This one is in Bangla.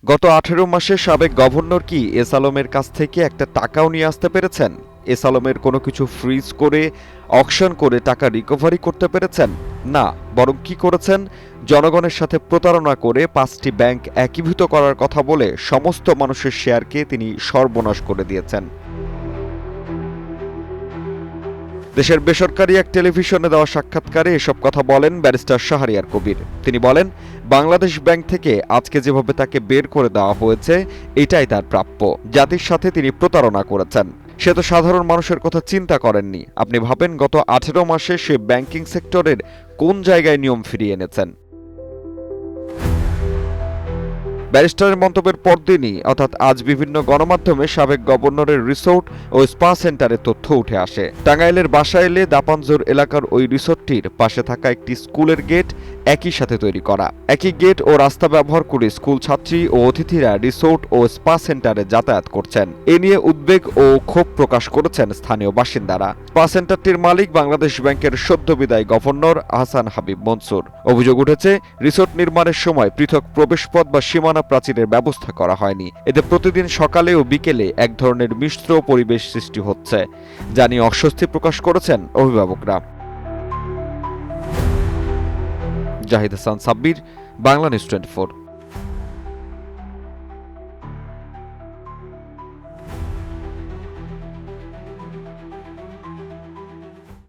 গত ১৮ মাসে সাবেক গভর্নর কি এস আলমের কাছ থেকে একটা টাকাও নিয়ে আসতে পেরেছেন? এস আলমের কোনো কিছু ফ্রিজ করে অকশন করে টাকা রিকভারি করতে পেরেছেন? না, বরং কি করেছেন? জনগণের সাথে প্রতারণা করে ৫টি ব্যাংক একীভূত করার কথা বলে সমস্ত মানুষের শেয়ারকে তিনি সর্বনাশ করে দিয়েছেন। দেশের বেসরকারি এক টেলিভিশনে দেওয়া সাক্ষাৎকারে এসব কথা বলেন ব্যারিস্টার শাহরিয়ার কবির। তিনি বলেন, বাংলাদেশ ব্যাংক থেকে আজকে যেভাবে তাকে বের করে দেওয়া হয়েছে এটাই তার প্রাপ্য। জাতির সাথে তিনি প্রতারণা করেছেন। সে তো সাধারণ মানুষের কথা চিন্তা করেননি। আপনি ভাবেন গত ১৮ মাসে সে ব্যাংকিং সেক্টরের কোন জায়গায় নিয়ম ফিরিয়ে এনেছেন? ব্যারিস্টারের মন্তব্যের পরদিনই অর্থাৎ আজ বিভিন্ন গণমাধ্যমে সাবেক গভর্নরের রিসোর্ট ও স্পা সেন্টারের তথ্য উঠে আসে। টাঙ্গাইলের বাসাইলে দাপানজোর এলাকার ওই রিসোর্টটির পাশে থাকা একটি স্কুলের গেট একই সাথে তৈরি করা। একই গেট ও রাস্তা ব্যবহার করে স্কুল ছাত্রী ও অতিথিরা রিসোর্ট ও স্পা সেন্টারে যাতায়াত করছেন। এ নিয়ে উদ্বেগ ও ক্ষোভ প্রকাশ করেছেন স্থানীয় বাসিন্দারা। স্পা সেন্টারটির মালিক বাংলাদেশ ব্যাংকের সদ্য বিদায়ী গভর্নর আহসান হাবিব মনসুর। অভিযোগ উঠেছে, রিসোর্ট নির্মাণের সময় পৃথক প্রবেশপথ বা সীমানা প্রাচীরের ব্যবস্থা করা হয়নি। এতে প্রতিদিন সকালে ও বিকেলে এক ধরনের মিশ্র পরিবেশ সৃষ্টি হচ্ছে, যা নিয়ে অস্বস্তি প্রকাশ করেছেন অভিভাবকরা। জাহিদ হাসান সাব্বির, বাংলা নিউজ 24।